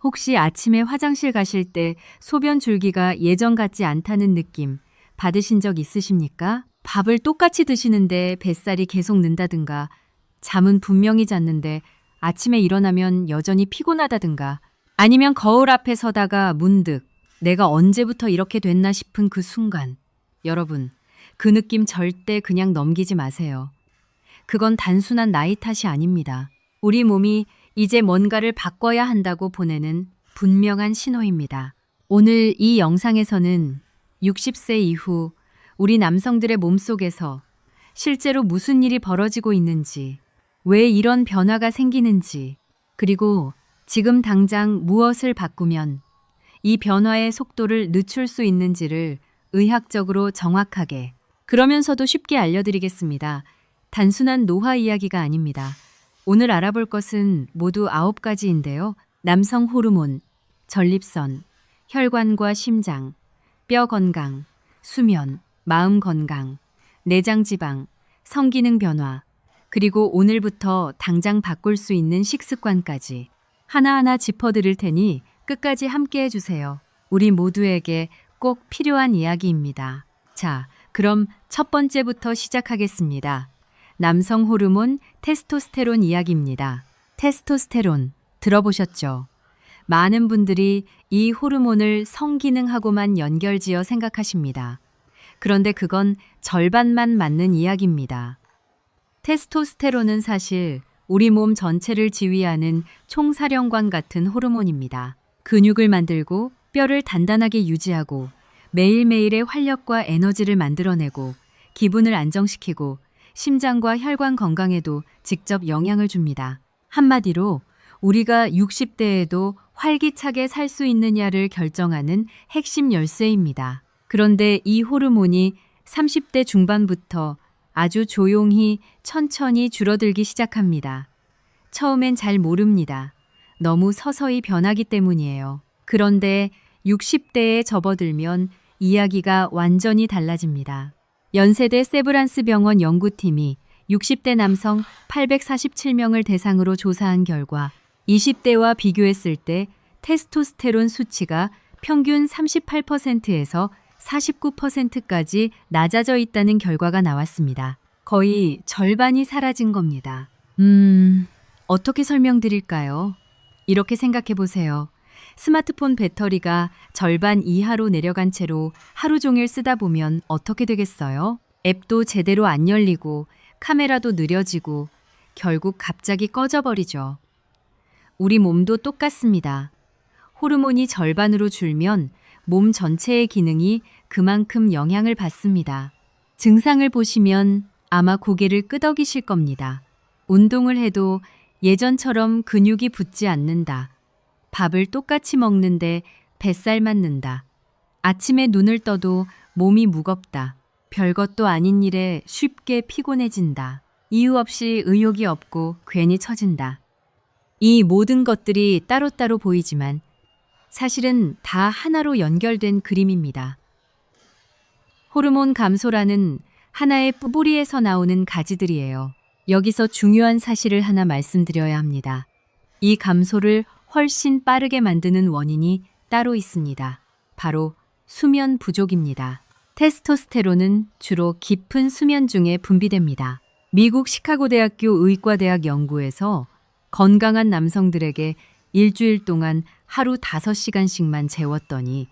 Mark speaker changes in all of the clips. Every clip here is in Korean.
Speaker 1: 혹시 아침에 화장실 가실 때 소변 줄기가 예전 같지 않다는 느낌 받으신 적 있으십니까? 밥을 똑같이 드시는데 뱃살이 계속 는다든가, 잠은 분명히 잤는데 아침에 일어나면 여전히 피곤하다든가, 아니면 거울 앞에 서다가 문득 내가 언제부터 이렇게 됐나 싶은 그 순간. 여러분, 그 느낌 절대 그냥 넘기지 마세요. 그건 단순한 나이 탓이 아닙니다. 우리 몸이 이제 뭔가를 바꿔야 한다고 보내는 분명한 신호입니다. 오늘 이 영상에서는 60세 이후 우리 남성들의 몸속에서 실제로 무슨 일이 벌어지고 있는지, 왜 이런 변화가 생기는지, 그리고 지금 당장 무엇을 바꾸면 이 변화의 속도를 늦출 수 있는지를 의학적으로 정확하게, 그러면서도 쉽게 알려드리겠습니다. 단순한 노화 이야기가 아닙니다. 오늘 알아볼 것은 모두 9가지인데요. 남성 호르몬, 전립선, 혈관과 심장, 뼈 건강, 수면, 마음 건강, 내장 지방, 성기능 변화, 그리고 오늘부터 당장 바꿀 수 있는 식습관까지 하나하나 짚어드릴 테니 끝까지 함께 해주세요. 우리 모두에게 꼭 필요한 이야기입니다. 자, 그럼 첫 번째부터 시작하겠습니다. 남성 호르몬 테스토스테론 이야기입니다. 테스토스테론 들어보셨죠? 많은 분들이 이 호르몬을 성기능하고만 연결지어 생각하십니다. 그런데 그건 절반만 맞는 이야기입니다. 테스토스테론은 사실 우리 몸 전체를 지휘하는 총사령관 같은 호르몬입니다. 근육을 만들고 뼈를 단단하게 유지하고 매일매일의 활력과 에너지를 만들어내고 기분을 안정시키고 심장과 혈관 건강에도 직접 영향을 줍니다. 한마디로 우리가 60대에도 활기차게 살 수 있느냐를 결정하는 핵심 열쇠입니다. 그런데 이 호르몬이 30대 중반부터 아주 조용히 천천히 줄어들기 시작합니다. 처음엔 잘 모릅니다. 너무 서서히 변하기 때문이에요. 그런데 60대에 접어들면 이야기가 완전히 달라집니다. 연세대 세브란스 병원 연구팀이 60대 남성 847명을 대상으로 조사한 결과 20대와 비교했을 때 테스토스테론 수치가 평균 38%에서 49%까지 낮아져 있다는 결과가 나왔습니다. 거의 절반이 사라진 겁니다. 어떻게 설명드릴까요? 이렇게 생각해 보세요. 스마트폰 배터리가 절반 이하로 내려간 채로 하루 종일 쓰다 보면 어떻게 되겠어요? 앱도 제대로 안 열리고 카메라도 느려지고 결국 갑자기 꺼져버리죠. 우리 몸도 똑같습니다. 호르몬이 절반으로 줄면 몸 전체의 기능이 그만큼 영향을 받습니다. 증상을 보시면 아마 고개를 끄덕이실 겁니다. 운동을 해도 예전처럼 근육이 붙지 않는다. 밥을 똑같이 먹는데 뱃살만 는다. 아침에 눈을 떠도 몸이 무겁다. 별것도 아닌 일에 쉽게 피곤해진다. 이유 없이 의욕이 없고 괜히 처진다. 이 모든 것들이 따로따로 보이지만 사실은 다 하나로 연결된 그림입니다. 호르몬 감소라는 하나의 뿌리에서 나오는 가지들이에요. 여기서 중요한 사실을 하나 말씀드려야 합니다. 이 감소를 훨씬 빠르게 만드는 원인이 따로 있습니다. 바로 수면 부족입니다. 테스토스테론은 주로 깊은 수면 중에 분비됩니다. 미국 시카고 대학교 의과대학 연구에서 건강한 남성들에게 일주일 동안 하루 5시간씩만 재웠더니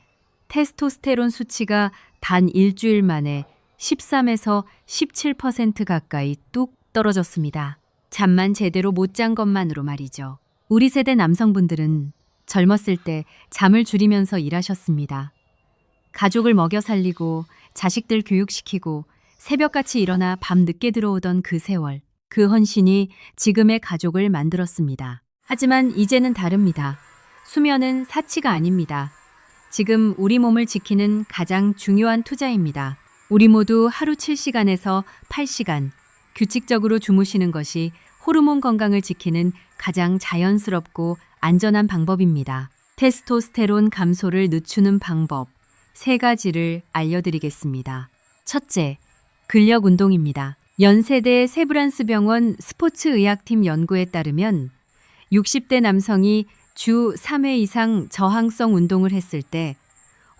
Speaker 1: 테스토스테론 수치가 단 일주일 만에 13에서 17% 가까이 뚝 떨어졌습니다. 잠만 제대로 못 잔 것만으로 말이죠. 우리 세대 남성분들은 젊었을 때 잠을 줄이면서 일하셨습니다. 가족을 먹여 살리고 자식들 교육시키고 새벽같이 일어나 밤 늦게 들어오던 그 세월, 그 헌신이 지금의 가족을 만들었습니다. 하지만 이제는 다릅니다. 수면은 사치가 아닙니다. 지금 우리 몸을 지키는 가장 중요한 투자입니다. 우리 모두 하루 7시간에서 8시간 규칙적으로 주무시는 것이 호르몬 건강을 지키는 가장 자연스럽고 안전한 방법입니다. 테스토스테론 감소를 늦추는 방법 3가지를 알려드리겠습니다. 첫째, 근력 운동입니다. 연세대 세브란스 병원 스포츠의학팀 연구에 따르면 60대 남성이 주 3회 이상 저항성 운동을 했을 때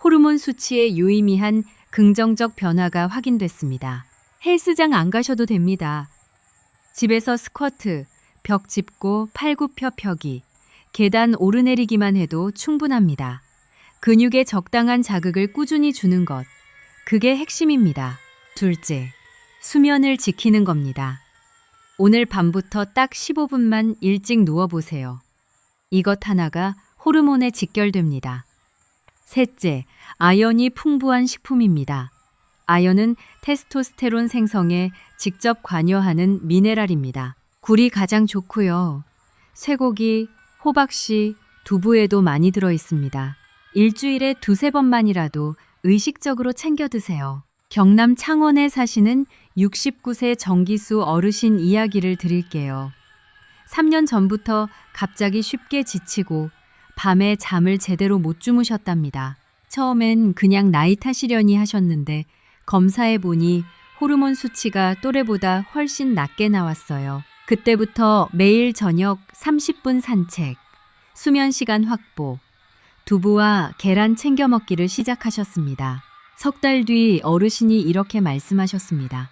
Speaker 1: 호르몬 수치에 유의미한 긍정적 변화가 확인됐습니다. 헬스장 안 가셔도 됩니다. 집에서 스쿼트, 벽 짚고 팔굽혀 펴기, 계단 오르내리기만 해도 충분합니다. 근육에 적당한 자극을 꾸준히 주는 것, 그게 핵심입니다. 둘째, 수면을 지키는 겁니다. 오늘 밤부터 딱 15분만 일찍 누워보세요. 이것 하나가 호르몬에 직결됩니다. 셋째, 아연이 풍부한 식품입니다. 아연은 테스토스테론 생성에 직접 관여하는 미네랄입니다. 굴이 가장 좋고요. 쇠고기, 호박씨, 두부에도 많이 들어 있습니다. 일주일에 2~3번만이라도 의식적으로 챙겨 드세요. 경남 창원에 사시는 69세 정기수 어르신 이야기를 드릴게요. 3년 전부터 갑자기 쉽게 지치고 밤에 잠을 제대로 못 주무셨답니다. 처음엔 그냥 나이 탓이려니 하셨는데 검사해 보니 호르몬 수치가 또래보다 훨씬 낮게 나왔어요. 그때부터 매일 저녁 30분 산책, 수면 시간 확보, 두부와 계란 챙겨 먹기를 시작하셨습니다. 석 달 뒤 어르신이 이렇게 말씀하셨습니다.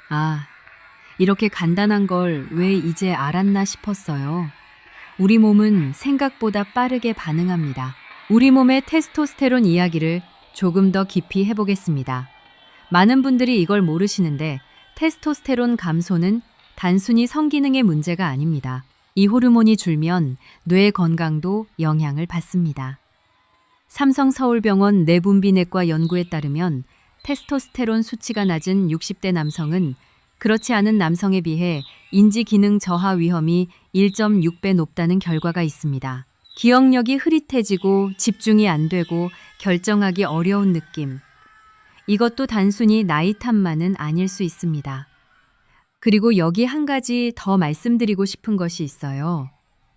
Speaker 1: 아, 이렇게 간단한 걸 왜 이제 알았나 싶었어요. 우리 몸은 생각보다 빠르게 반응합니다. 우리 몸의 테스토스테론 이야기를 조금 더 깊이 해보겠습니다. 많은 분들이 이걸 모르시는데 테스토스테론 감소는 단순히 성기능의 문제가 아닙니다. 이 호르몬이 줄면 뇌 건강도 영향을 받습니다. 삼성서울병원 내분비내과 연구에 따르면 테스토스테론 수치가 낮은 60대 남성은 그렇지 않은 남성에 비해 인지기능 저하 위험이 1.6배 높다는 결과가 있습니다. 기억력이 흐릿해지고 집중이 안 되고 결정하기 어려운 느낌. 이것도 단순히 나이 탓만은 아닐 수 있습니다. 그리고 여기 한 가지 더 말씀드리고 싶은 것이 있어요.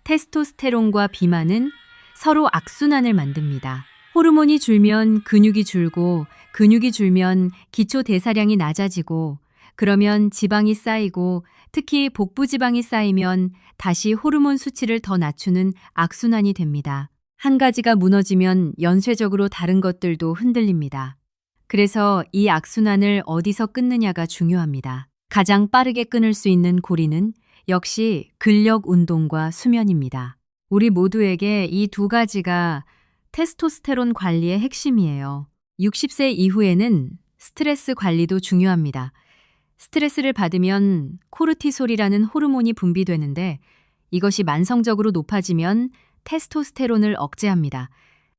Speaker 1: 테스토스테론과 비만은 서로 악순환을 만듭니다. 호르몬이 줄면 근육이 줄고, 근육이 줄면 기초 대사량이 낮아지고, 그러면 지방이 쌓이고, 특히 복부 지방이 쌓이면 다시 호르몬 수치를 더 낮추는 악순환이 됩니다. 한 가지가 무너지면 연쇄적으로 다른 것들도 흔들립니다. 그래서 이 악순환을 어디서 끊느냐가 중요합니다. 가장 빠르게 끊을 수 있는 고리는 역시 근력 운동과 수면입니다. 우리 모두에게 이 두 가지가 테스토스테론 관리의 핵심이에요. 60세 이후에는 스트레스 관리도 중요합니다. 스트레스를 받으면 코르티솔이라는 호르몬이 분비되는데 이것이 만성적으로 높아지면 테스토스테론을 억제합니다.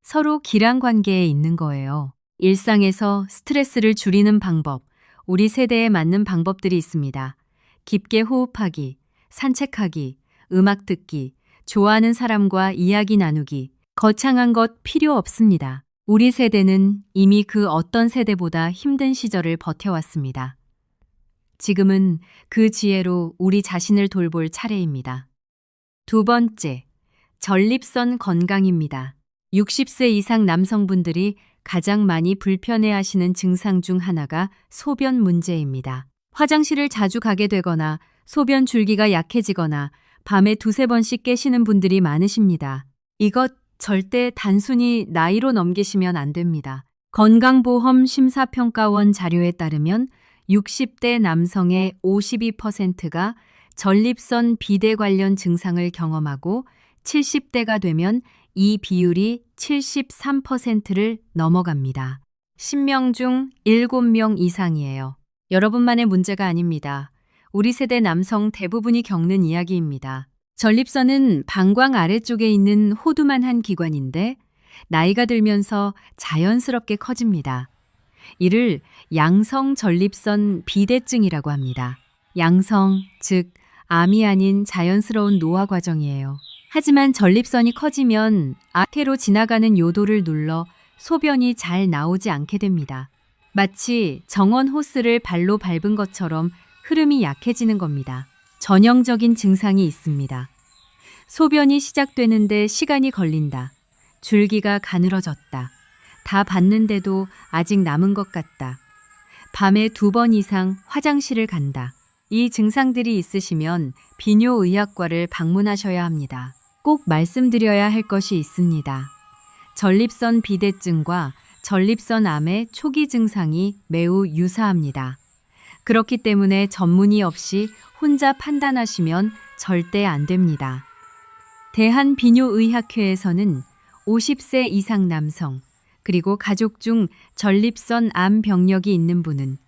Speaker 1: 서로 기란 관계에 있는 거예요. 일상에서 스트레스를 줄이는 방법, 우리 세대에 맞는 방법들이 있습니다. 깊게 호흡하기, 산책하기, 음악 듣기, 좋아하는 사람과 이야기 나누기, 거창한 것 필요 없습니다. 우리 세대는 이미 그 어떤 세대보다 힘든 시절을 버텨왔습니다. 지금은 그 지혜로 우리 자신을 돌볼 차례입니다. 두 번째, 전립선 건강입니다. 60세 이상 남성분들이 가장 많이 불편해하시는 증상 중 하나가 소변 문제입니다. 화장실을 자주 가게 되거나 소변 줄기가 약해지거나 밤에 2~3번씩 깨시는 분들이 많으십니다. 이것 절대 단순히 나이로 넘기시면 안 됩니다. 건강보험 심사평가원 자료에 따르면 60대 남성의 52%가 전립선 비대 관련 증상을 경험하고 70대가 되면 이 비율이 73%를 넘어갑니다. 10명 중 7명 이상이에요. 여러분만의 문제가 아닙니다. 우리 세대 남성 대부분이 겪는 이야기입니다. 전립선은 방광 아래쪽에 있는 호두만한 기관인데 나이가 들면서 자연스럽게 커집니다. 이를 양성 전립선 비대증이라고 합니다. 양성, 즉 암이 아닌 자연스러운 노화 과정이에요. 하지만 전립선이 커지면 앞으로 지나가는 요도를 눌러 소변이 잘 나오지 않게 됩니다. 마치 정원 호스를 발로 밟은 것처럼 흐름이 약해지는 겁니다. 전형적인 증상이 있습니다. 소변이 시작되는데 시간이 걸린다. 줄기가 가늘어졌다. 다 봤는데도 아직 남은 것 같다. 밤에 2번 이상 화장실을 간다. 이 증상들이 있으시면 비뇨의학과를 방문하셔야 합니다. 꼭 말씀드려야 할 것이 있습니다. 전립선 비대증과 전립선 암의 초기 증상이 매우 유사합니다. 그렇기 때문에 전문의 없이 혼자 판단하시면 절대 안 됩니다. 대한비뇨의학회에서는 50세 이상 남성, 그리고 가족 중 전립선 암 병력이 있는 분은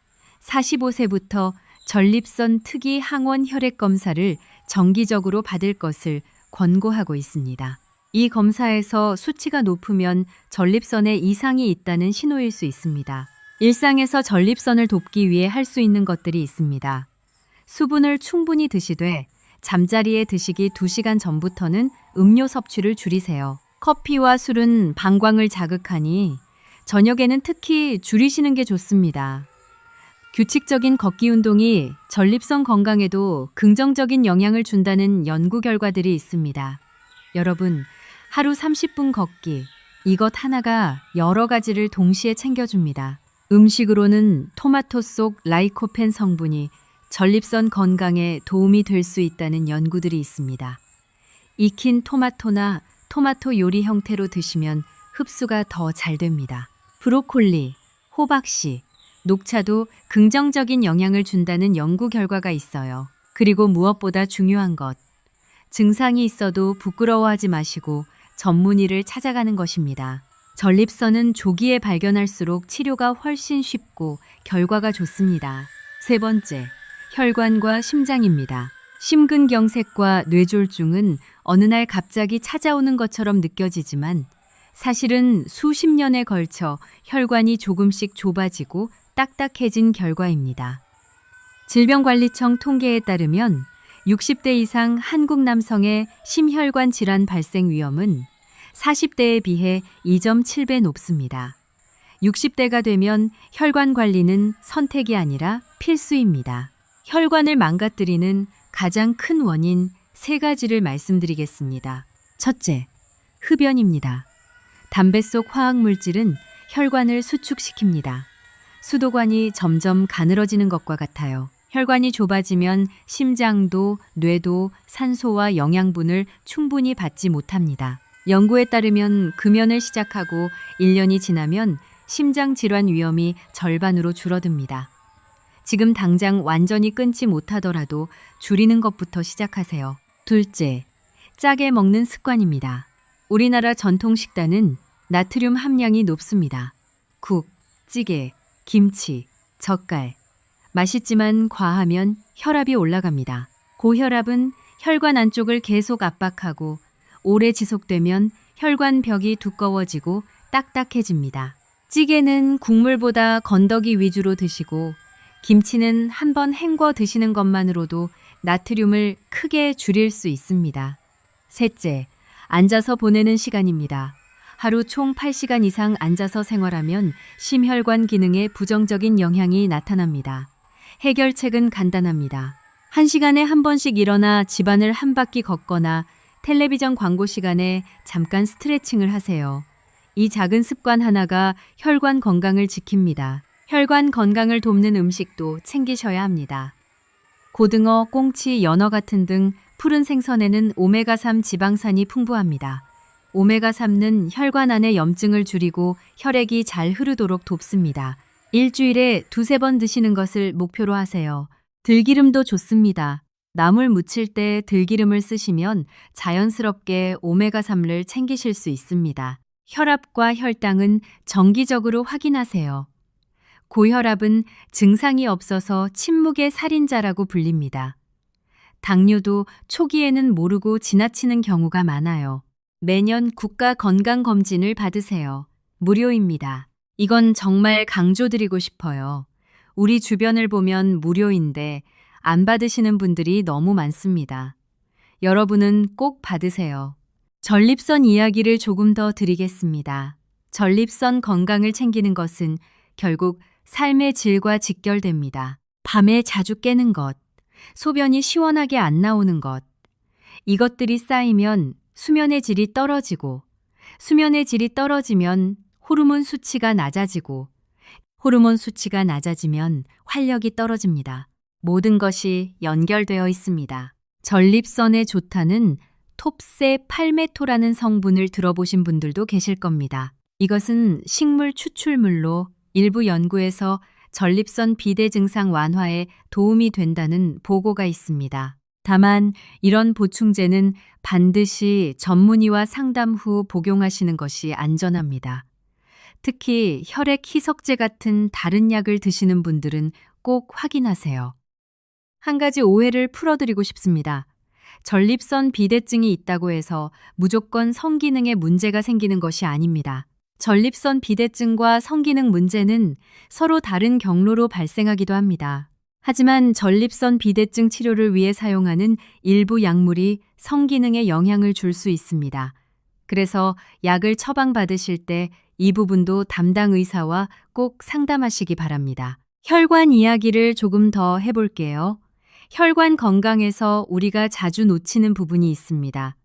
Speaker 1: 45세부터 전립선 특이 항원 혈액 검사를 정기적으로 받을 것을 권고하고 있습니다. 이 검사에서 수치가 높으면 전립선에 이상이 있다는 신호일 수 있습니다. 일상에서 전립선을 돕기 위해 할 수 있는 것들이 있습니다. 수분을 충분히 드시되 잠자리에 드시기 2시간 전부터는 음료 섭취를 줄이세요. 커피와 술은 방광을 자극하니 저녁에는 특히 줄이시는 게 좋습니다. 규칙적인 걷기 운동이 전립선 건강에도 긍정적인 영향을 준다는 연구 결과들이 있습니다. 여러분, 하루 30분 걷기, 이것 하나가 여러 가지를 동시에 챙겨줍니다. 음식으로는 토마토 속 라이코펜 성분이 전립선 건강에 도움이 될 수 있다는 연구들이 있습니다. 익힌 토마토나 토마토 요리 형태로 드시면 흡수가 더 잘 됩니다. 브로콜리, 호박씨, 녹차도 긍정적인 영향을 준다는 연구 결과가 있어요. 그리고 무엇보다 중요한 것, 증상이 있어도 부끄러워하지 마시고 전문의를 찾아가는 것입니다. 전립선은 조기에 발견할수록 치료가 훨씬 쉽고 결과가 좋습니다. 세 번째, 혈관과 심장입니다. 심근경색과 뇌졸중은 어느 날 갑자기 찾아오는 것처럼 느껴지지만 사실은 수십 년에 걸쳐 혈관이 조금씩 좁아지고 딱딱해진 결과입니다. 질병관리청 통계에 따르면 60대 이상 한국 남성의 심혈관 질환 발생 위험은 40대에 비해 2.7배 높습니다. 60대가 되면 혈관 관리는 선택이 아니라 필수입니다. 혈관을 망가뜨리는 가장 큰 원인 3가지를 말씀드리겠습니다. 첫째, 흡연입니다. 담배 속 화학물질은 혈관을 수축시킵니다. 수도관이 점점 가늘어지는 것과 같아요. 혈관이 좁아지면 심장도 뇌도 산소와 영양분을 충분히 받지 못합니다. 연구에 따르면 금연을 시작하고 1년이 지나면 심장 질환 위험이 절반으로 줄어듭니다. 지금 당장 완전히 끊지 못하더라도 줄이는 것부터 시작하세요. 둘째, 짜게 먹는 습관입니다. 우리나라 전통 식단은 나트륨 함량이 높습니다. 국, 찌개, 김치, 젓갈. 맛있지만 과하면 혈압이 올라갑니다. 고혈압은 혈관 안쪽을 계속 압박하고 오래 지속되면 혈관 벽이 두꺼워지고 딱딱해집니다. 찌개는 국물보다 건더기 위주로 드시고 김치는 한번 헹궈 드시는 것만으로도 나트륨을 크게 줄일 수 있습니다. 셋째, 앉아서 보내는 시간입니다. 하루 총 8시간 이상 앉아서 생활하면 심혈관 기능에 부정적인 영향이 나타납니다. 해결책은 간단합니다. 1시간에 한 번씩 일어나 집안을 한 바퀴 걷거나 텔레비전 광고 시간에 잠깐 스트레칭을 하세요. 이 작은 습관 하나가 혈관 건강을 지킵니다. 혈관 건강을 돕는 음식도 챙기셔야 합니다. 고등어, 꽁치, 연어 같은 등 푸른 생선에는 오메가3 지방산이 풍부합니다. 오메가3는 혈관 안의 염증을 줄이고 혈액이 잘 흐르도록 돕습니다. 일주일에 2-3번 드시는 것을 목표로 하세요. 들기름도 좋습니다. 나물 무칠 때 들기름을 쓰시면 자연스럽게 오메가3를 챙기실 수 있습니다. 혈압과 혈당은 정기적으로 확인하세요. 고혈압은 증상이 없어서 침묵의 살인자라고 불립니다. 당뇨도 초기에는 모르고 지나치는 경우가 많아요. 매년 국가 건강검진을 받으세요. 무료입니다. 이건 정말 강조드리고 싶어요. 우리 주변을 보면 무료인데 안 받으시는 분들이 너무 많습니다. 여러분은 꼭 받으세요. 전립선 이야기를 조금 더 드리겠습니다. 전립선 건강을 챙기는 것은 결국 삶의 질과 직결됩니다. 밤에 자주 깨는 것, 소변이 시원하게 안 나오는 것, 이것들이 쌓이면 수면의 질이 떨어지고, 수면의 질이 떨어지면 호르몬 수치가 낮아지고, 호르몬 수치가 낮아지면 활력이 떨어집니다. 모든 것이 연결되어 있습니다. 전립선에 좋다는 톱세 팔메토라는 성분을 들어보신 분들도 계실 겁니다. 이것은 식물 추출물로 일부 연구에서 전립선 비대 증상 완화에 도움이 된다는 보고가 있습니다. 다만 이런 보충제는 반드시 전문의와 상담 후 복용하시는 것이 안전합니다. 특히 혈액 희석제 같은 다른 약을 드시는 분들은 꼭 확인하세요. 한 가지 오해를 풀어드리고 싶습니다. 전립선 비대증이 있다고 해서 무조건 성기능에 문제가 생기는 것이 아닙니다. 전립선 비대증과 성기능 문제는 서로 다른 경로로 발생하기도 합니다. 하지만 전립선 비대증 치료를 위해 사용하는 일부 약물이 성기능에 영향을 줄 수 있습니다. 그래서 약을 처방받으실 때 이 부분도 담당 의사와 꼭 상담하시기 바랍니다. 혈관 이야기를 조금 더 해볼게요. 혈관 건강에서 우리가 자주 놓치는 부분이 있습니다.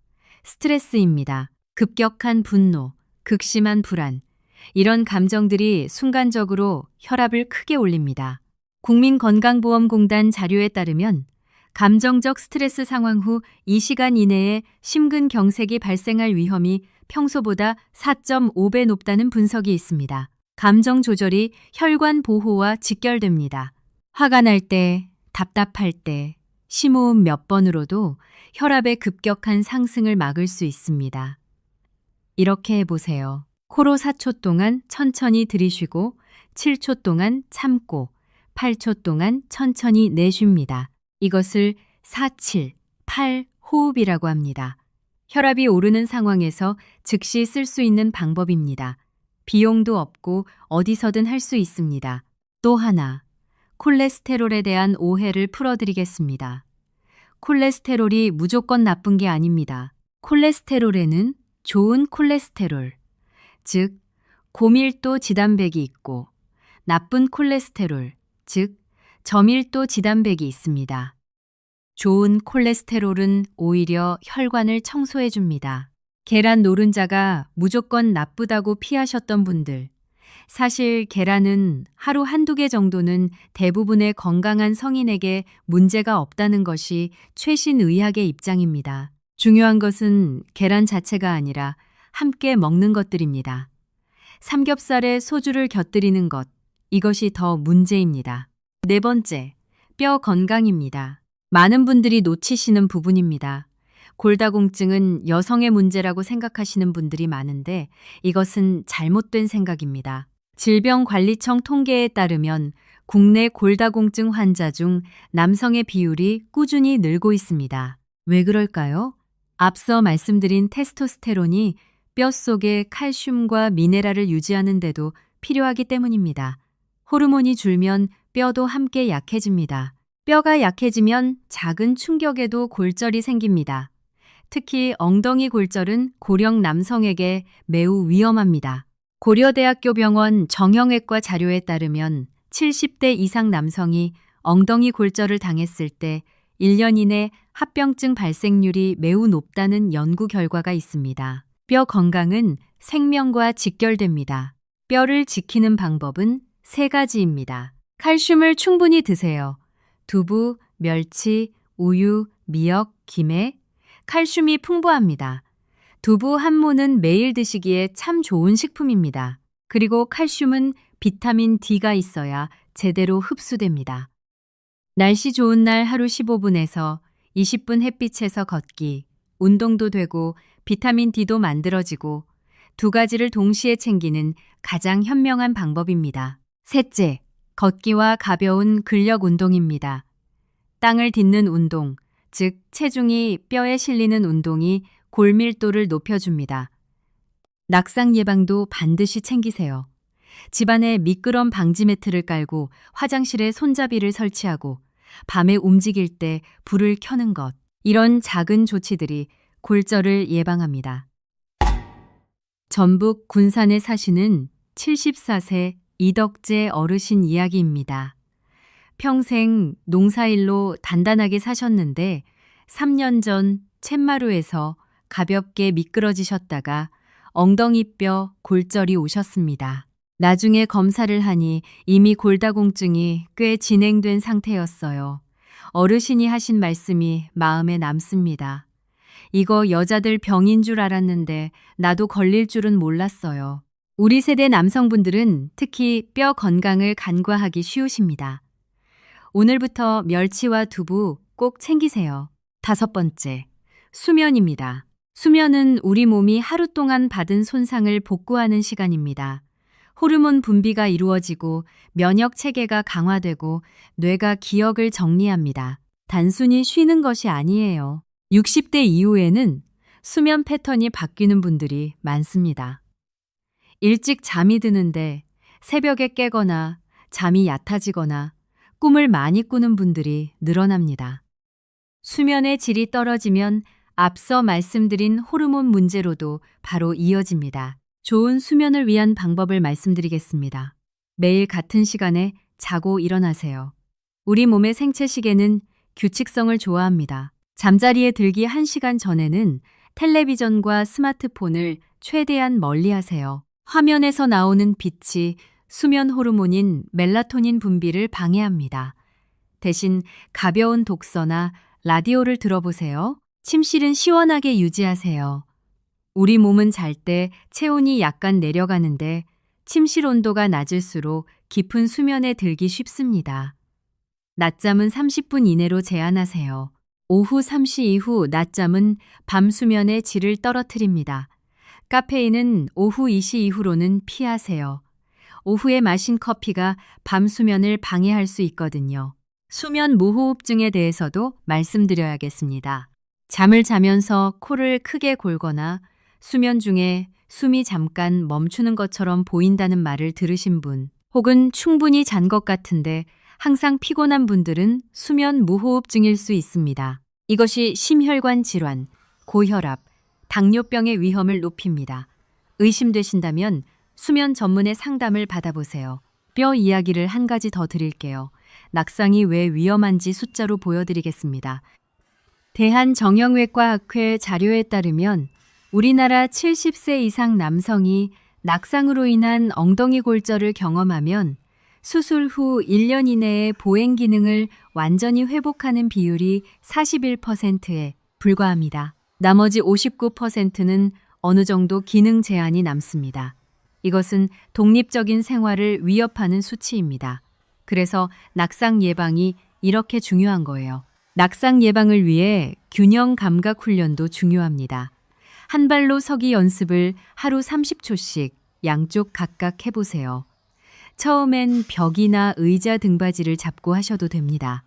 Speaker 1: 스트레스입니다. 급격한 분노, 극심한 불안, 이런 감정들이 순간적으로 혈압을 크게 올립니다. 국민건강보험공단 자료에 따르면 감정적 스트레스 상황 후 2시간 이내에 심근경색이 발생할 위험이 평소보다 4.5배 높다는 분석이 있습니다. 감정 조절이 혈관 보호와 직결됩니다. 화가 날 때, 답답할 때, 심호흡 몇 번으로도 혈압의 급격한 상승을 막을 수 있습니다. 이렇게 해보세요. 코로 4초 동안 천천히 들이쉬고 7초 동안 참고 8초 동안 천천히 내쉽니다. 이것을 4-7-8 호흡이라고 합니다. 혈압이 오르는 상황에서 즉시 쓸 수 있는 방법입니다. 비용도 없고 어디서든 할 수 있습니다. 또 하나, 콜레스테롤에 대한 오해를 풀어드리겠습니다. 콜레스테롤이 무조건 나쁜 게 아닙니다. 콜레스테롤에는 좋은 콜레스테롤, 즉 고밀도 지단백이 있고 나쁜 콜레스테롤, 즉 저밀도 지단백이 있습니다. 좋은 콜레스테롤은 오히려 혈관을 청소해 줍니다. 계란 노른자가 무조건 나쁘다고 피하셨던 분들, 사실 계란은 하루 한두 개 정도는 대부분의 건강한 성인에게 문제가 없다는 것이 최신 의학의 입장입니다. 중요한 것은 계란 자체가 아니라 함께 먹는 것들입니다. 삼겹살에 소주를 곁들이는 것, 이것이 더 문제입니다. 네 번째, 뼈 건강입니다. 많은 분들이 놓치시는 부분입니다. 골다공증은 여성의 문제라고 생각하시는 분들이 많은데 이것은 잘못된 생각입니다. 질병관리청 통계에 따르면 국내 골다공증 환자 중 남성의 비율이 꾸준히 늘고 있습니다. 왜 그럴까요? 앞서 말씀드린 테스토스테론이 뼈 속에 칼슘과 미네랄을 유지하는 데도 필요하기 때문입니다. 호르몬이 줄면 뼈도 함께 약해집니다. 뼈가 약해지면 작은 충격에도 골절이 생깁니다. 특히 엉덩이 골절은 고령 남성에게 매우 위험합니다. 고려대학교 병원 정형외과 자료에 따르면 70대 이상 남성이 엉덩이 골절을 당했을 때 1년 이내 합병증 발생률이 매우 높다는 연구 결과가 있습니다. 뼈 건강은 생명과 직결됩니다. 뼈를 지키는 방법은 3가지입니다. 칼슘을 충분히 드세요. 두부, 멸치, 우유, 미역, 김에 칼슘이 풍부합니다. 두부 한 모는 매일 드시기에 참 좋은 식품입니다. 그리고 칼슘은 비타민 D가 있어야 제대로 흡수됩니다. 날씨 좋은 날 하루 15분에서 20분 햇빛에서 걷기, 운동도 되고 비타민 D도 만들어지고 2가지를 동시에 챙기는 가장 현명한 방법입니다. 셋째, 걷기와 가벼운 근력 운동입니다. 땅을 딛는 운동, 즉 체중이 뼈에 실리는 운동이 골밀도를 높여줍니다. 낙상 예방도 반드시 챙기세요. 집안에 미끄럼 방지 매트를 깔고 화장실에 손잡이를 설치하고 밤에 움직일 때 불을 켜는 것, 이런 작은 조치들이 골절을 예방합니다. 전북 군산에 사시는 74세 이덕재 어르신 이야기입니다. 평생 농사일로 단단하게 사셨는데 3년 전 챗마루에서 가볍게 미끄러지셨다가 엉덩이뼈 골절이 오셨습니다. 나중에 검사를 하니 이미 골다공증이 꽤 진행된 상태였어요. 어르신이 하신 말씀이 마음에 남습니다. 이거 여자들 병인 줄 알았는데 나도 걸릴 줄은 몰랐어요. 우리 세대 남성분들은 특히 뼈 건강을 간과하기 쉬우십니다. 오늘부터 멸치와 두부 꼭 챙기세요. 5번째, 수면입니다. 수면은 우리 몸이 하루 동안 받은 손상을 복구하는 시간입니다. 호르몬 분비가 이루어지고 면역 체계가 강화되고 뇌가 기억을 정리합니다. 단순히 쉬는 것이 아니에요. 60대 이후에는 수면 패턴이 바뀌는 분들이 많습니다. 일찍 잠이 드는데 새벽에 깨거나 잠이 얕아지거나 꿈을 많이 꾸는 분들이 늘어납니다. 수면의 질이 떨어지면 앞서 말씀드린 호르몬 문제로도 바로 이어집니다. 좋은 수면을 위한 방법을 말씀드리겠습니다. 매일 같은 시간에 자고 일어나세요. 우리 몸의 생체 시계는 규칙성을 좋아합니다. 잠자리에 들기 1시간 전에는 텔레비전과 스마트폰을 최대한 멀리 하세요. 화면에서 나오는 빛이 수면 호르몬인 멜라토닌 분비를 방해합니다. 대신 가벼운 독서나 라디오를 들어보세요. 침실은 시원하게 유지하세요. 우리 몸은 잘 때 체온이 약간 내려가는데 침실 온도가 낮을수록 깊은 수면에 들기 쉽습니다. 낮잠은 30분 이내로 제한하세요. 오후 3시 이후 낮잠은 밤 수면의 질을 떨어뜨립니다. 카페인은 오후 2시 이후로는 피하세요. 오후에 마신 커피가 밤 수면을 방해할 수 있거든요. 수면 무호흡증에 대해서도 말씀드려야겠습니다. 잠을 자면서 코를 크게 골거나 수면 중에 숨이 잠깐 멈추는 것처럼 보인다는 말을 들으신 분, 혹은 충분히 잔 것 같은데 항상 피곤한 분들은 수면 무호흡증일 수 있습니다. 이것이 심혈관 질환, 고혈압, 당뇨병의 위험을 높입니다. 의심되신다면 수면 전문의 상담을 받아보세요. 뼈 이야기를 한 가지 더 드릴게요. 낙상이 왜 위험한지 숫자로 보여드리겠습니다. 대한정형외과학회 자료에 따르면 우리나라 70세 이상 남성이 낙상으로 인한 엉덩이 골절을 경험하면 수술 후 1년 이내에 보행 기능을 완전히 회복하는 비율이 41%에 불과합니다. 나머지 59%는 어느 정도 기능 제한이 남습니다. 이것은 독립적인 생활을 위협하는 수치입니다. 그래서 낙상 예방이 이렇게 중요한 거예요. 낙상 예방을 위해 균형 감각 훈련도 중요합니다. 한 발로 서기 연습을 하루 30초씩 양쪽 각각 해보세요. 처음엔 벽이나 의자 등받이를 잡고 하셔도 됩니다.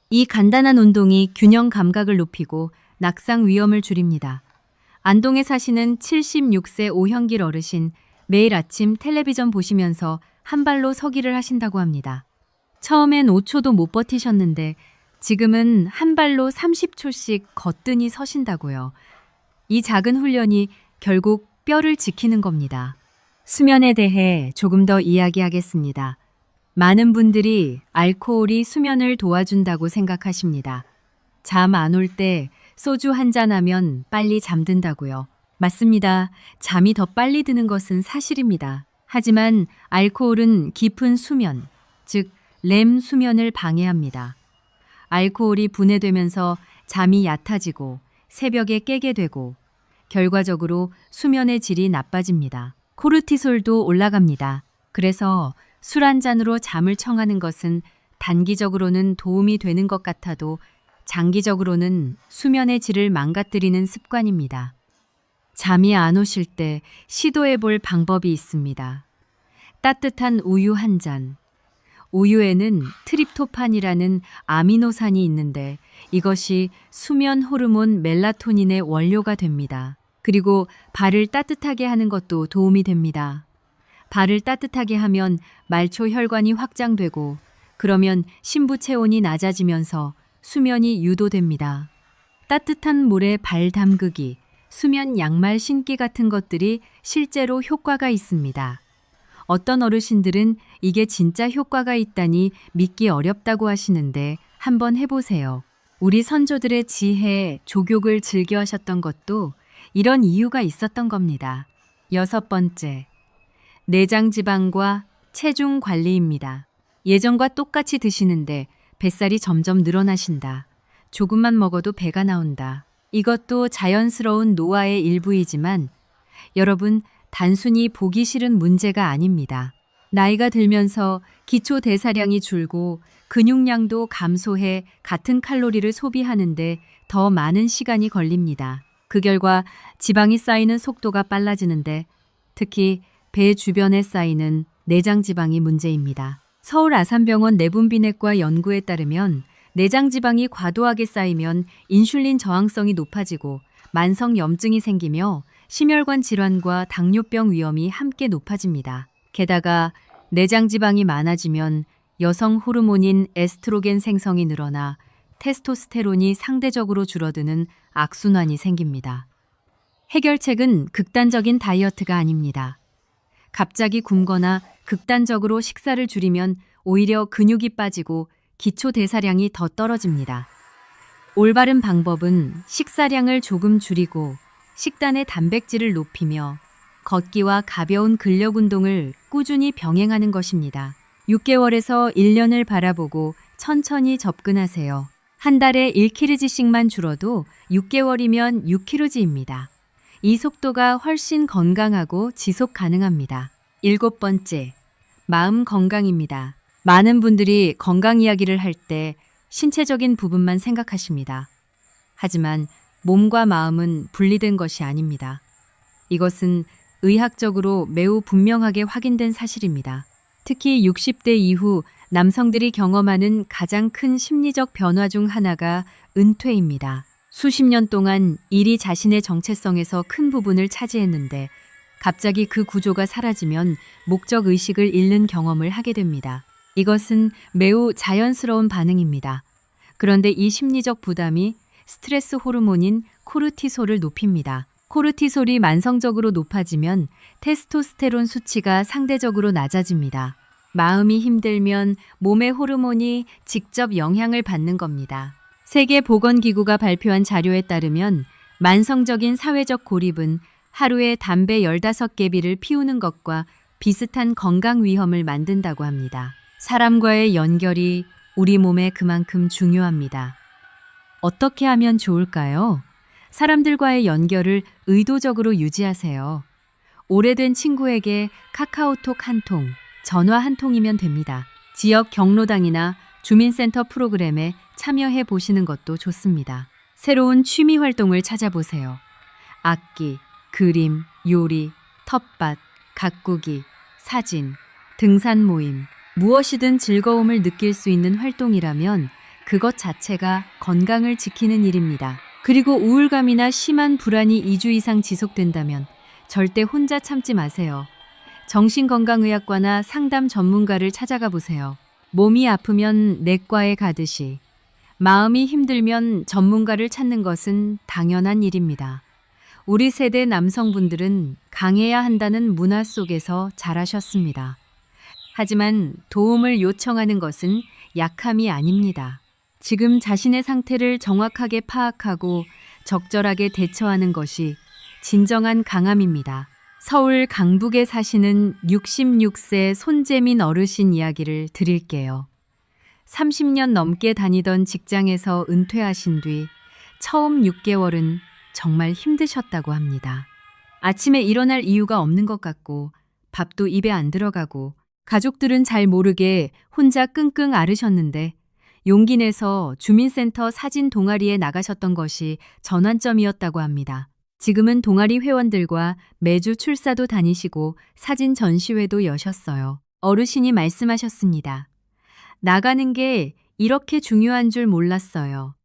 Speaker 1: 이 간단한 운동이 균형 감각을 높이고 낙상 위험을 줄입니다. 안동에 사시는 76세 오형길 어르신, 매일 아침 텔레비전 보시면서 한 발로 서기를 하신다고 합니다. 처음엔 5초도 못 버티셨는데 지금은 한 발로 30초씩 거뜬히 서신다고요. 이 작은 훈련이 결국 뼈를 지키는 겁니다. 수면에 대해 조금 더 이야기하겠습니다. 많은 분들이 알코올이 수면을 도와준다고 생각하십니다. 잠 안 올 때 소주 한 잔 하면 빨리 잠든다고요. 맞습니다. 잠이 더 빨리 드는 것은 사실입니다. 하지만 알코올은 깊은 수면, 즉 렘 수면을 방해합니다. 알코올이 분해되면서 잠이 얕아지고 새벽에 깨게 되고 결과적으로 수면의 질이 나빠집니다. 코르티솔도 올라갑니다. 그래서 술 한 잔으로 잠을 청하는 것은 단기적으로는 도움이 되는 것 같아도 장기적으로는 수면의 질을 망가뜨리는 습관입니다. 잠이 안 오실 때 시도해 볼 방법이 있습니다. 따뜻한 우유 한 잔. 우유에는 트립토판이라는 아미노산이 있는데 이것이 수면 호르몬 멜라토닌의 원료가 됩니다. 그리고 발을 따뜻하게 하는 것도 도움이 됩니다. 발을 따뜻하게 하면 말초 혈관이 확장되고 그러면 심부 체온이 낮아지면서 수면이 유도됩니다. 따뜻한 물에 발 담그기, 수면 양말 신기 같은 것들이 실제로 효과가 있습니다. 어떤 어르신들은 이게 진짜 효과가 있다니 믿기 어렵다고 하시는데 한번 해보세요. 우리 선조들의 지혜, 족욕을 즐겨 하셨던 것도 이런 이유가 있었던 겁니다. 6번째, 내장 지방과 체중 관리입니다. 예전과 똑같이 드시는데 뱃살이 점점 늘어나신다. 조금만 먹어도 배가 나온다. 이것도 자연스러운 노화의 일부이지만 여러분, 단순히 보기 싫은 문제가 아닙니다. 나이가 들면서 기초 대사량이 줄고 근육량도 감소해 같은 칼로리를 소비하는데 더 많은 시간이 걸립니다. 그 결과 지방이 쌓이는 속도가 빨라지는데 특히 배 주변에 쌓이는 내장 지방이 문제입니다. 서울 아산병원 내분비내과 연구에 따르면 내장 지방이 과도하게 쌓이면 인슐린 저항성이 높아지고 만성 염증이 생기며 심혈관 질환과 당뇨병 위험이 함께 높아집니다. 게다가 내장 지방이 많아지면 여성 호르몬인 에스트로겐 생성이 늘어나 테스토스테론이 상대적으로 줄어드는 악순환이 생깁니다. 해결책은 극단적인 다이어트가 아닙니다. 갑자기 굶거나 극단적으로 식사를 줄이면 오히려 근육이 빠지고 기초 대사량이 더 떨어집니다. 올바른 방법은 식사량을 조금 줄이고 식단의 단백질을 높이며 걷기와 가벼운 근력 운동을 꾸준히 병행하는 것입니다. 6개월에서 1년을 바라보고 천천히 접근하세요. 한 달에 1kg씩만 줄어도 6개월이면 6kg입니다. 이 속도가 훨씬 건강하고 지속 가능합니다. 7번째, 마음 건강입니다. 많은 분들이 건강 이야기를 할 때 신체적인 부분만 생각하십니다. 하지만 몸과 마음은 분리된 것이 아닙니다. 이것은 의학적으로 매우 분명하게 확인된 사실입니다. 특히 60대 이후 남성들이 경험하는 가장 큰 심리적 변화 중 하나가 은퇴입니다. 수십 년 동안 일이 자신의 정체성에서 큰 부분을 차지했는데 갑자기 그 구조가 사라지면 목적 의식을 잃는 경험을 하게 됩니다. 이것은 매우 자연스러운 반응입니다. 그런데 이 심리적 부담이 스트레스 호르몬인 코르티솔을 높입니다. 코르티솔이 만성적으로 높아지면 테스토스테론 수치가 상대적으로 낮아집니다. 마음이 힘들면 몸의 호르몬이 직접 영향을 받는 겁니다. 세계보건기구가 발표한 자료에 따르면 만성적인 사회적 고립은 하루에 담배 15개비를 피우는 것과 비슷한 건강 위험을 만든다고 합니다. 사람과의 연결이 우리 몸에 그만큼 중요합니다. 어떻게 하면 좋을까요? 사람들과의 연결을 의도적으로 유지하세요. 오래된 친구에게 카카오톡 한 통, 전화 한 통이면 됩니다. 지역 경로당이나 주민센터 프로그램에 참여해 보시는 것도 좋습니다. 새로운 취미 활동을 찾아보세요. 악기, 그림, 요리, 텃밭, 가꾸기, 사진, 등산 모임, 무엇이든 즐거움을 느낄 수 있는 활동이라면 그것 자체가 건강을 지키는 일입니다. 그리고 우울감이나 심한 불안이 2주 이상 지속된다면 절대 혼자 참지 마세요. 정신건강의학과나 상담 전문가를 찾아가 보세요. 몸이 아프면 내과에 가듯이 마음이 힘들면 전문가를 찾는 것은 당연한 일입니다. 우리 세대 남성분들은 강해야 한다는 문화 속에서 자라셨습니다. 하지만 도움을 요청하는 것은 약함이 아닙니다. 지금 자신의 상태를 정확하게 파악하고 적절하게 대처하는 것이 진정한 강함입니다. 서울 강북에 사시는 66세 손재민 어르신 이야기를 드릴게요. 30년 넘게 다니던 직장에서 은퇴하신 뒤 처음 6개월은 정말 힘드셨다고 합니다. 아침에 일어날 이유가 없는 것 같고 밥도 입에 안 들어가고 가족들은 잘 모르게 혼자 끙끙 앓으셨는데 용기 내서 주민센터 사진 동아리에 나가셨던 것이 전환점이었다고 합니다. 지금은 동아리 회원들과 매주 출사도 다니시고 사진 전시회도 여셨어요. 어르신이 말씀하셨습니다. 나가는 게 이렇게 중요한 줄 몰랐어요.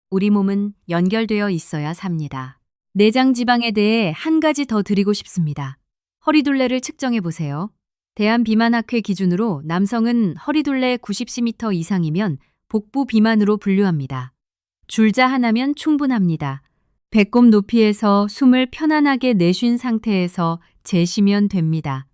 Speaker 1: 우리 몸은 연결되어 있어야 삽니다. 내장 지방에 대해 한 가지 더 드리고 싶습니다. 허리둘레를 측정해 보세요. 대한비만학회 기준으로 남성은 허리둘레 90cm 이상이면 복부 비만으로 분류합니다. 줄자 하나면 충분합니다. 배꼽 높이에서 숨을 편안하게 내쉰 상태에서 재시면 됩니다.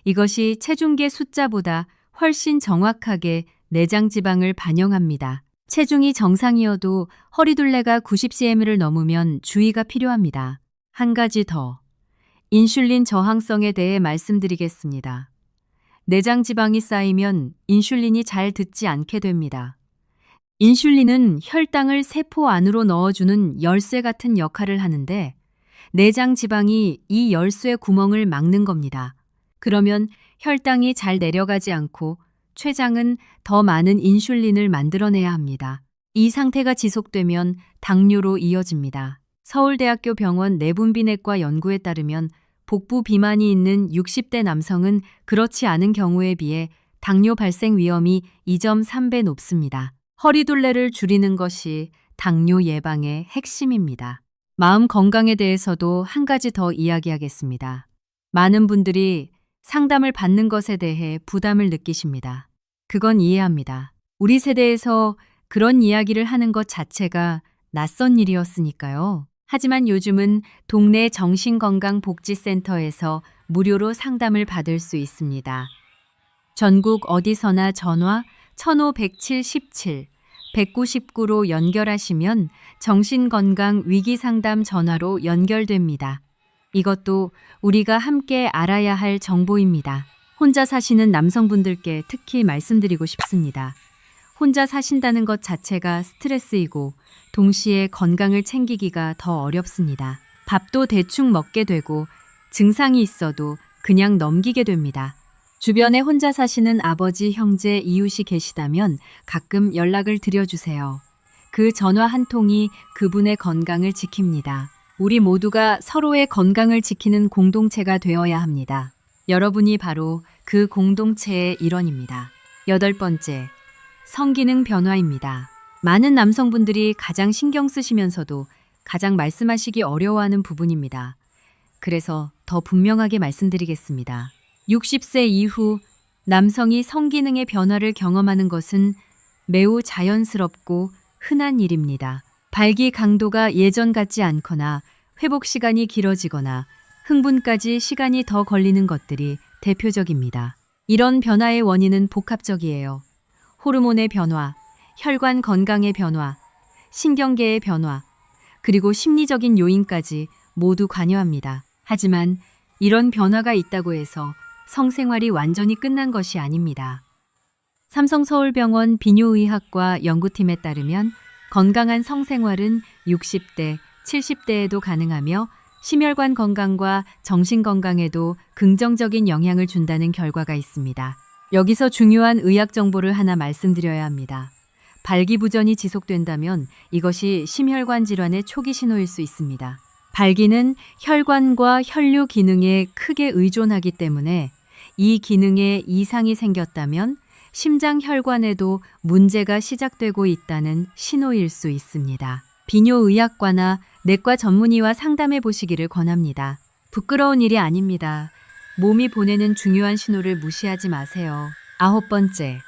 Speaker 1: 이것이 체중계 숫자보다 훨씬 정확하게 내장 지방을 반영합니다. 체중이 정상이어도 허리둘레가 90cm를 넘으면 주의가 필요합니다. 한 가지 더. 인슐린 저항성에 대해 말씀드리겠습니다. 내장 지방이 쌓이면 인슐린이 잘 듣지 않게 됩니다. 인슐린은 혈당을 세포 안으로 넣어주는 열쇠 같은 역할을 하는데 내장 지방이 이 열쇠 구멍을 막는 겁니다. 그러면 혈당이 잘 내려가지 않고 췌장은 더 많은 인슐린을 만들어내야 합니다. 이 상태가 지속되면 당뇨로 이어집니다. 서울대학교 병원 내분비내과 연구에 따르면 복부 비만이 있는 60대 남성은 그렇지 않은 경우에 비해 당뇨 발생 위험이 2.3배 높습니다. 허리둘레를 줄이는 것이 당뇨 예방의 핵심입니다. 마음 건강에 대해서도 한 가지 더 이야기하겠습니다. 많은 분들이 상담을 받는 것에 대해 부담을 느끼십니다. 그건 이해합니다. 우리 세대에서 그런 이야기를 하는 것 자체가 낯선 일이었으니까요. 하지만 요즘은 동네 정신건강복지센터에서 무료로 상담을 받을 수 있습니다. 전국 어디서나 전화 15177, 199로 연결하시면 정신건강 위기상담 전화로 연결됩니다. 이것도 우리가 함께 알아야 할 정보입니다. 혼자 사시는 남성분들께 특히 말씀드리고 싶습니다. 혼자 사신다는 것 자체가 스트레스이고 동시에 건강을 챙기기가 더 어렵습니다. 밥도 대충 먹게 되고 증상이 있어도 그냥 넘기게 됩니다. 주변에 혼자 사시는 아버지, 형제, 이웃이 계시다면 가끔 연락을 드려주세요. 그 전화 한 통이 그분의 건강을 지킵니다. 우리 모두가 서로의 건강을 지키는 공동체가 되어야 합니다. 여러분이 바로 그 공동체의 일원입니다. 8번째, 성기능 변화입니다. 많은 남성분들이 가장 신경 쓰시면서도 가장 말씀하시기 어려워하는 부분입니다. 그래서 더 분명하게 말씀드리겠습니다. 60세 이후 남성이 성기능의 변화를 경험하는 것은 매우 자연스럽고 흔한 일입니다. 발기 강도가 예전 같지 않거나 회복 시간이 길어지거나 흥분까지 시간이 더 걸리는 것들이 대표적입니다. 이런 변화의 원인은 복합적이에요. 호르몬의 변화, 혈관 건강의 변화, 신경계의 변화, 그리고 심리적인 요인까지 모두 관여합니다. 하지만 이런 변화가 있다고 해서 성생활이 완전히 끝난 것이 아닙니다. 삼성서울병원 비뇨의학과 연구팀에 따르면 건강한 성생활은 60대, 70대에도 가능하며 심혈관 건강과 정신 건강에도 긍정적인 영향을 준다는 결과가 있습니다. 여기서 중요한 의학 정보를 하나 말씀드려야 합니다. 발기부전이 지속된다면 이것이 심혈관 질환의 초기 신호일 수 있습니다. 발기는 혈관과 혈류 기능에 크게 의존하기 때문에 이 기능에 이상이 생겼다면 심장 혈관에도 문제가 시작되고 있다는 신호일 수 있습니다. 비뇨의학과나 내과 전문의와 상담해 보시기를 권합니다. 부끄러운 일이 아닙니다. 몸이 보내는 중요한 신호를 무시하지 마세요. 9번째,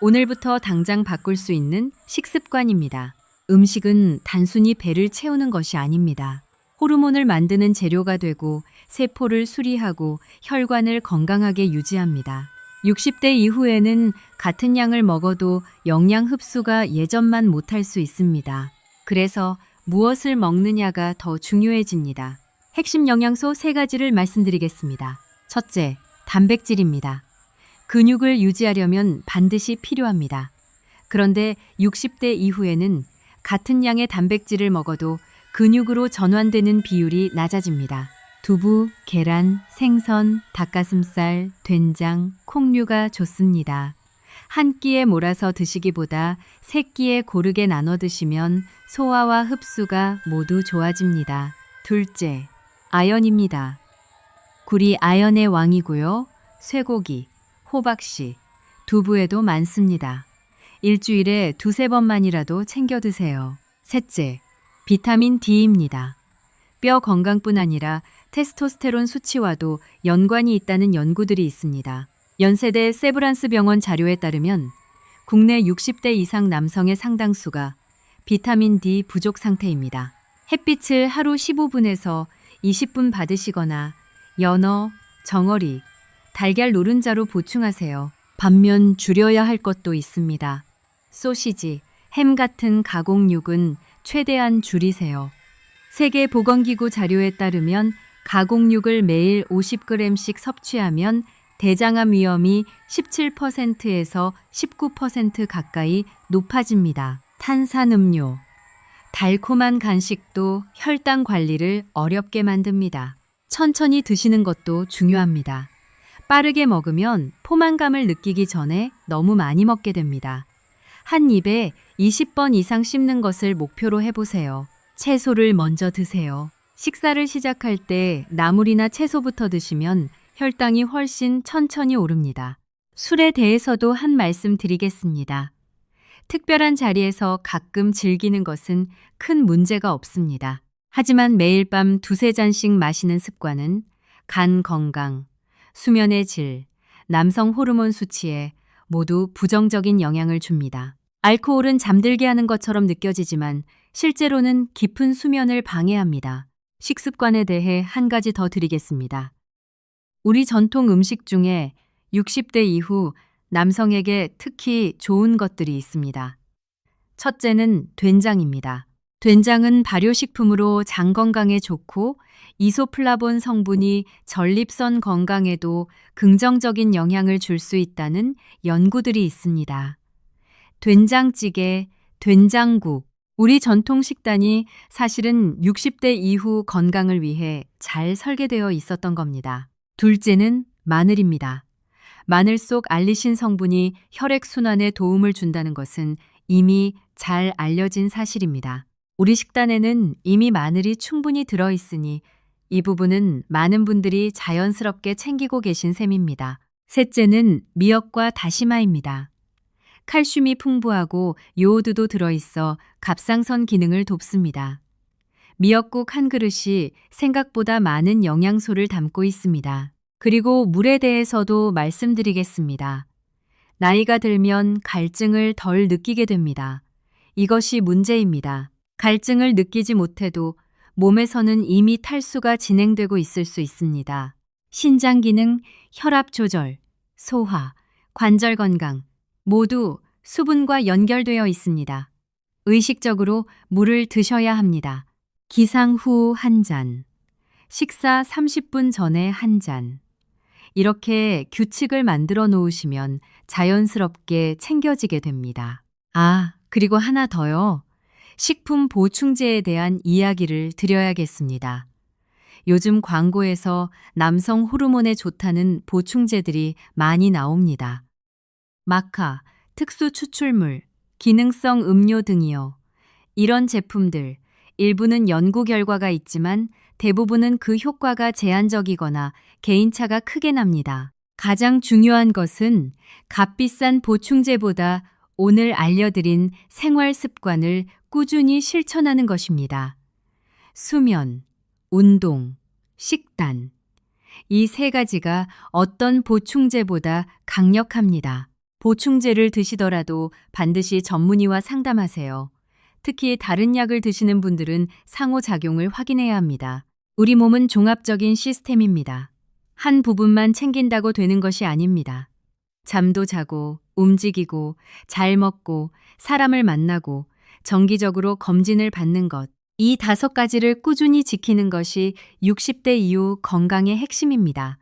Speaker 1: 오늘부터 당장 바꿀 수 있는 식습관입니다. 음식은 단순히 배를 채우는 것이 아닙니다. 호르몬을 만드는 재료가 되고 세포를 수리하고 혈관을 건강하게 유지합니다. 60대 이후에는 같은 양을 먹어도 영양 흡수가 예전만 못할 수 있습니다. 그래서 무엇을 먹느냐가 더 중요해집니다. 핵심 영양소 3가지를 말씀드리겠습니다. 첫째, 단백질입니다. 근육을 유지하려면 반드시 필요합니다. 그런데 60대 이후에는 같은 양의 단백질을 먹어도 근육으로 전환되는 비율이 낮아집니다. 두부, 계란, 생선, 닭가슴살, 된장, 콩류가 좋습니다. 한 끼에 몰아서 드시기보다 3끼에 고르게 나눠 드시면 소화와 흡수가 모두 좋아집니다. 둘째, 아연입니다. 굴이 아연의 왕이고요. 쇠고기, 호박씨, 두부에도 많습니다. 일주일에 2~3번만이라도 챙겨 드세요. 셋째, 비타민 D입니다. 뼈 건강뿐 아니라 테스토스테론 수치와도 연관이 있다는 연구들이 있습니다. 연세대 세브란스 병원 자료에 따르면 국내 60대 이상 남성의 상당수가 비타민 D 부족 상태입니다. 햇빛을 하루 15분에서 20분 받으시거나 연어, 정어리, 달걀 노른자로 보충하세요. 반면 줄여야 할 것도 있습니다. 소시지, 햄 같은 가공육은 최대한 줄이세요. 세계보건기구 자료에 따르면 가공육을 매일 50g씩 섭취하면 대장암 위험이 17%에서 19% 가까이 높아집니다. 탄산음료, 달콤한 간식도 혈당 관리를 어렵게 만듭니다. 천천히 드시는 것도 중요합니다. 빠르게 먹으면 포만감을 느끼기 전에 너무 많이 먹게 됩니다. 한 입에 20번 이상 씹는 것을 목표로 해보세요. 채소를 먼저 드세요. 식사를 시작할 때 나물이나 채소부터 드시면 혈당이 훨씬 천천히 오릅니다. 술에 대해서도 한 말씀 드리겠습니다. 특별한 자리에서 가끔 즐기는 것은 큰 문제가 없습니다. 하지만 매일 밤 두세 잔씩 마시는 습관은 간 건강, 수면의 질, 남성 호르몬 수치에 모두 부정적인 영향을 줍니다. 알코올은 잠들게 하는 것처럼 느껴지지만 실제로는 깊은 수면을 방해합니다. 식습관에 대해 한 가지 더 드리겠습니다. 우리 전통 음식 중에 60대 이후 남성에게 특히 좋은 것들이 있습니다. 첫째는 된장입니다. 된장은 발효식품으로 장 건강에 좋고 이소플라본 성분이 전립선 건강에도 긍정적인 영향을 줄 수 있다는 연구들이 있습니다. 된장찌개, 된장국, 우리 전통 식단이 사실은 60대 이후 건강을 위해 잘 설계되어 있었던 겁니다. 둘째는 마늘입니다. 마늘 속 알리신 성분이 혈액순환에 도움을 준다는 것은 이미 잘 알려진 사실입니다. 우리 식단에는 이미 마늘이 충분히 들어있으니 이 부분은 많은 분들이 자연스럽게 챙기고 계신 셈입니다. 셋째는 미역과 다시마입니다. 칼슘이 풍부하고 요오드도 들어있어 갑상선 기능을 돕습니다. 미역국 한 그릇이 생각보다 많은 영양소를 담고 있습니다. 그리고 물에 대해서도 말씀드리겠습니다. 나이가 들면 갈증을 덜 느끼게 됩니다. 이것이 문제입니다. 갈증을 느끼지 못해도 몸에서는 이미 탈수가 진행되고 있을 수 있습니다. 신장 기능, 혈압 조절, 소화, 관절 건강 모두 수분과 연결되어 있습니다. 의식적으로 물을 드셔야 합니다. 기상 후 한 잔, 식사 30분 전에 한 잔. 이렇게 규칙을 만들어 놓으시면 자연스럽게 챙겨지게 됩니다. 그리고 하나 더요. 식품 보충제에 대한 이야기를 드려야겠습니다. 요즘 광고에서 남성 호르몬에 좋다는 보충제들이 많이 나옵니다. 마카, 특수 추출물, 기능성 음료 등이요. 이런 제품들, 일부는 연구 결과가 있지만 대부분은 그 효과가 제한적이거나 개인차가 크게 납니다. 가장 중요한 것은 값비싼 보충제보다 오늘 알려드린 생활 습관을 꾸준히 실천하는 것입니다. 수면, 운동, 식단. 이 세 가지가 어떤 보충제보다 강력합니다. 보충제를 드시더라도 반드시 전문의와 상담하세요. 특히 다른 약을 드시는 분들은 상호작용을 확인해야 합니다. 우리 몸은 종합적인 시스템입니다. 한 부분만 챙긴다고 되는 것이 아닙니다. 잠도 자고, 움직이고, 잘 먹고, 사람을 만나고, 정기적으로 검진을 받는 것. 이 5가지를 꾸준히 지키는 것이 60대 이후 건강의 핵심입니다.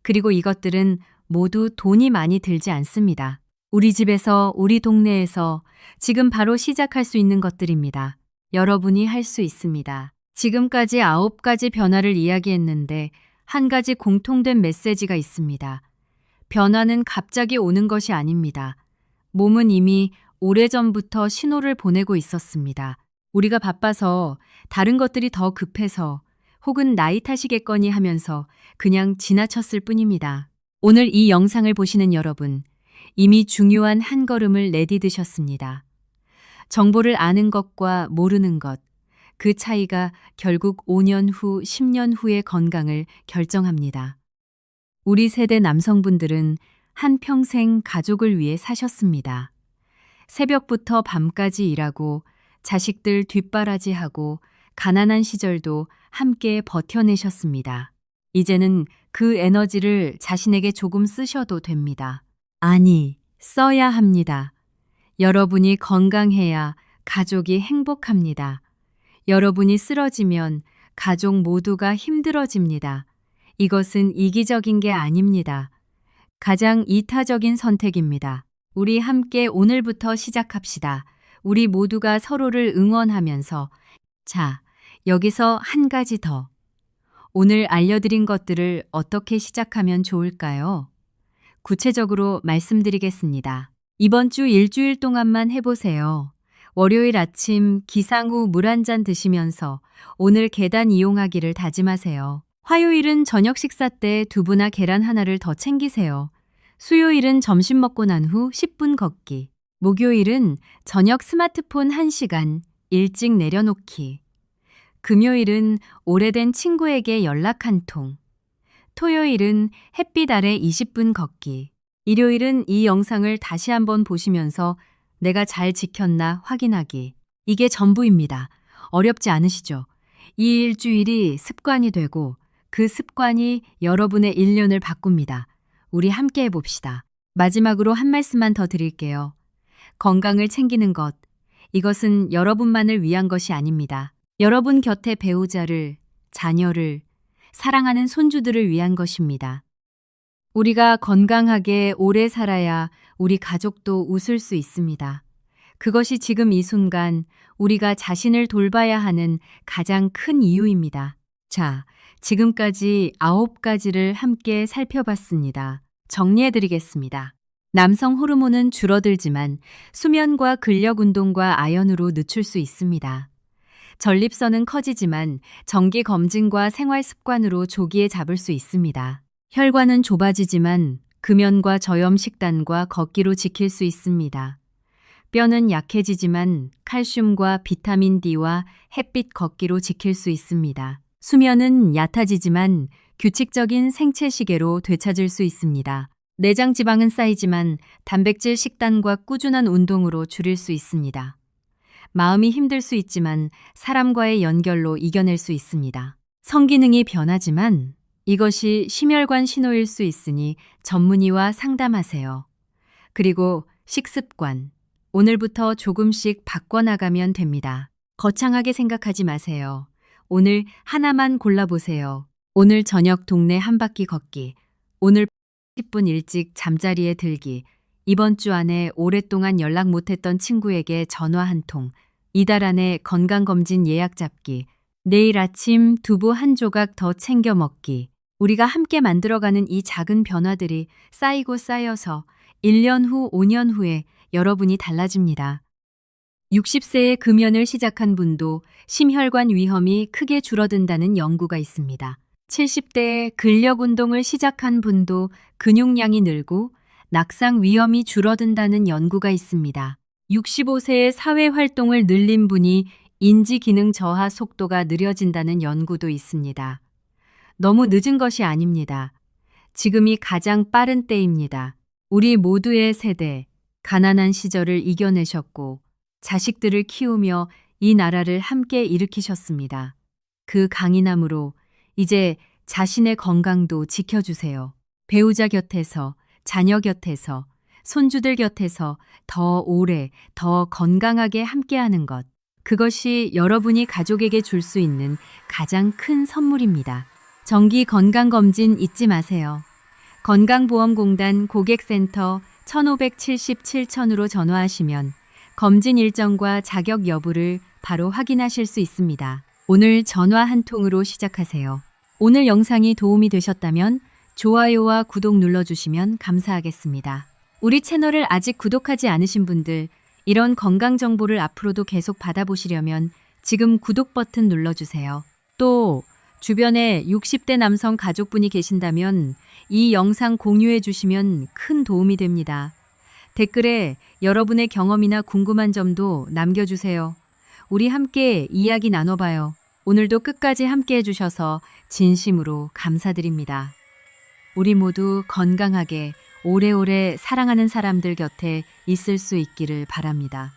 Speaker 1: 그리고 이것들은 모두 돈이 많이 들지 않습니다. 우리 집에서, 우리 동네에서 지금 바로 시작할 수 있는 것들입니다. 여러분이 할 수 있습니다. 지금까지 9가지 변화를 이야기했는데 한 가지 공통된 메시지가 있습니다. 변화는 갑자기 오는 것이 아닙니다. 몸은 이미 오래전부터 신호를 보내고 있었습니다. 우리가 바빠서 다른 것들이 더 급해서 혹은 나이 탓이겠거니 하면서 그냥 지나쳤을 뿐입니다. 오늘 이 영상을 보시는 여러분, 이미 중요한 한 걸음을 내디디셨습니다. 정보를 아는 것과 모르는 것, 그 차이가 결국 5년 후, 10년 후의 건강을 결정합니다. 우리 세대 남성분들은 한평생 가족을 위해 사셨습니다. 새벽부터 밤까지 일하고 자식들 뒷바라지하고 가난한 시절도 함께 버텨내셨습니다. 이제는 그 에너지를 자신에게 조금 쓰셔도 됩니다. 아니, 써야 합니다. 여러분이 건강해야 가족이 행복합니다. 여러분이 쓰러지면 가족 모두가 힘들어집니다. 이것은 이기적인 게 아닙니다. 가장 이타적인 선택입니다. 우리 함께 오늘부터 시작합시다. 우리 모두가 서로를 응원하면서 자, 여기서 한 가지 더. 오늘 알려드린 것들을 어떻게 시작하면 좋을까요? 구체적으로 말씀드리겠습니다. 이번 주 일주일 동안만 해보세요. 월요일 아침 기상 후 물 한 잔 드시면서 오늘 계단 이용하기를 다짐하세요. 화요일은 저녁 식사 때 두부나 계란 하나를 더 챙기세요. 수요일은 점심 먹고 난 후 10분 걷기. 목요일은 저녁 스마트폰 1시간 일찍 내려놓기. 금요일은 오래된 친구에게 연락 한 통. 토요일은 햇빛 아래 20분 걷기. 일요일은 이 영상을 다시 한번 보시면서 내가 잘 지켰나 확인하기. 이게 전부입니다. 어렵지 않으시죠? 이 일주일이 습관이 되고 그 습관이 여러분의 1년을 바꿉니다. 우리 함께 해봅시다. 마지막으로 한 말씀만 더 드릴게요. 건강을 챙기는 것, 이것은 여러분만을 위한 것이 아닙니다. 여러분 곁에 배우자를, 자녀를, 사랑하는 손주들을 위한 것입니다. 우리가 건강하게 오래 살아야 우리 가족도 웃을 수 있습니다. 그것이 지금 이 순간 우리가 자신을 돌봐야 하는 가장 큰 이유입니다. 자, 지금까지 9가지를 함께 살펴봤습니다. 정리해드리겠습니다. 남성 호르몬은 줄어들지만 수면과 근력 운동과 아연으로 늦출 수 있습니다. 전립선은 커지지만 정기 검진과 생활 습관으로 조기에 잡을 수 있습니다. 혈관은 좁아지지만 금연과 저염 식단과 걷기로 지킬 수 있습니다. 뼈는 약해지지만 칼슘과 비타민 D와 햇빛 걷기로 지킬 수 있습니다. 수면은 얕아지지만 규칙적인 생체 시계로 되찾을 수 있습니다. 내장 지방은 쌓이지만 단백질 식단과 꾸준한 운동으로 줄일 수 있습니다. 마음이 힘들 수 있지만 사람과의 연결로 이겨낼 수 있습니다. 성기능이 변하지만 이것이 심혈관 신호일 수 있으니 전문의와 상담하세요. 그리고 식습관, 오늘부터 조금씩 바꿔나가면 됩니다. 거창하게 생각하지 마세요. 오늘 하나만 골라보세요. 오늘 저녁 동네 한 바퀴 걷기, 오늘 10분 일찍 잠자리에 들기, 이번 주 안에 오랫동안 연락 못했던 친구에게 전화 한 통, 이달 안에 건강검진 예약 잡기, 내일 아침 두부 한 조각 더 챙겨 먹기. 우리가 함께 만들어가는 이 작은 변화들이 쌓이고 쌓여서 1년 후, 5년 후에 여러분이 달라집니다. 60세에 금연을 시작한 분도 심혈관 위험이 크게 줄어든다는 연구가 있습니다. 70대에 근력 운동을 시작한 분도 근육량이 늘고 낙상 위험이 줄어든다는 연구가 있습니다. 65세에 사회활동을 늘린 분이 인지기능 저하 속도가 느려진다는 연구도 있습니다. 너무 늦은 것이 아닙니다. 지금이 가장 빠른 때입니다. 우리 모두의 세대, 가난한 시절을 이겨내셨고 자식들을 키우며 이 나라를 함께 일으키셨습니다. 그 강인함으로 이제 자신의 건강도 지켜주세요. 배우자 곁에서, 자녀 곁에서, 손주들 곁에서 더 오래, 더 건강하게 함께하는 것. 그것이 여러분이 가족에게 줄 수 있는 가장 큰 선물입니다. 정기 건강검진 잊지 마세요. 건강보험공단 고객센터 1577-7000으로 전화하시면 검진 일정과 자격 여부를 바로 확인하실 수 있습니다. 오늘 전화 한 통으로 시작하세요. 오늘 영상이 도움이 되셨다면 좋아요와 구독 눌러주시면 감사하겠습니다. 우리 채널을 아직 구독하지 않으신 분들, 이런 건강 정보를 앞으로도 계속 받아보시려면 지금 구독 버튼 눌러주세요. 또 주변에 60대 남성 가족분이 계신다면 이 영상 공유해 주시면 큰 도움이 됩니다. 댓글에 여러분의 경험이나 궁금한 점도 남겨주세요. 우리 함께 이야기 나눠봐요. 오늘도 끝까지 함께 해주셔서 진심으로 감사드립니다. 우리 모두 건강하게 오래오래 사랑하는 사람들 곁에 있을 수 있기를 바랍니다.